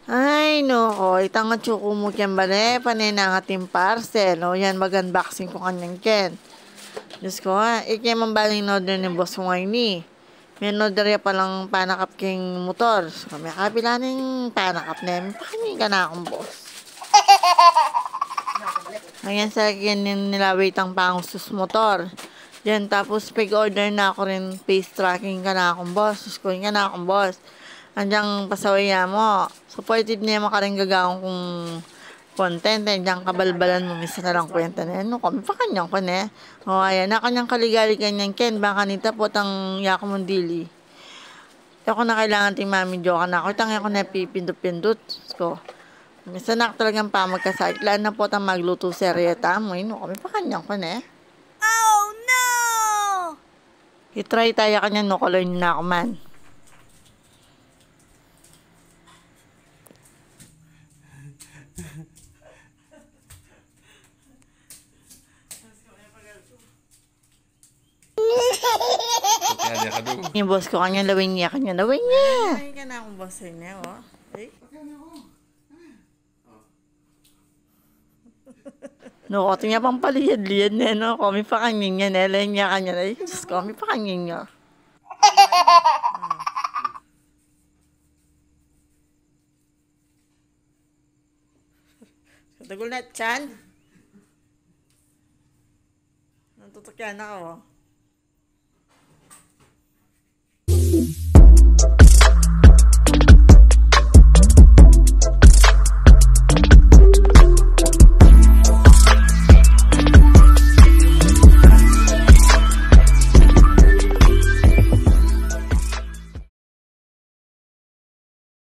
Ay, noko. Itang nga chuko mo kyan ba ne? Panay na nga tim parcel. O yan, mag-unboxing ko kanyang ken. Diyos ko ha. Ikay mambaling order ni boss ko ngayon ni. May order ya palang panakap king motor. So, may kapila ng panakap na yan. Pakanin ka na akong boss. Ayan sa akin yung nilawit ang pangusus motor. Yan, tapos pag-order na ako rin face tracking ka na akong boss. Diyos ko, ka na akong boss. Andiyan pasawaya mo. Supported niya makaring gagawin kong content. Andiyan kabalbalan mo. Misa na lang kwenta na yan. No, kami pa kanyang ko na. O, ayan. Na kanyang kaligali kanyang ken. Baka nita po tang yako mong dili. Ako na kailangan ting mami joke na ako. Itang ako na pipindot-pindot. So, misa na talagang pa magkasakit. Laan na po tang magluto serieta mo. No, kami pa kanyang ko na. Oh no! I-try tayo kanya no. Kaloy na ako man. Yung boss ko kanya lawin niya. Ay, ka na akong boss niya, oh. Ay. No, ko tingnan pang paliyad-liyad na, no. Kami pa kanyang niya, nela niya kanya. Ay, just kami pa kanyang niya. Tagol na, Chan. Natutukyan ako.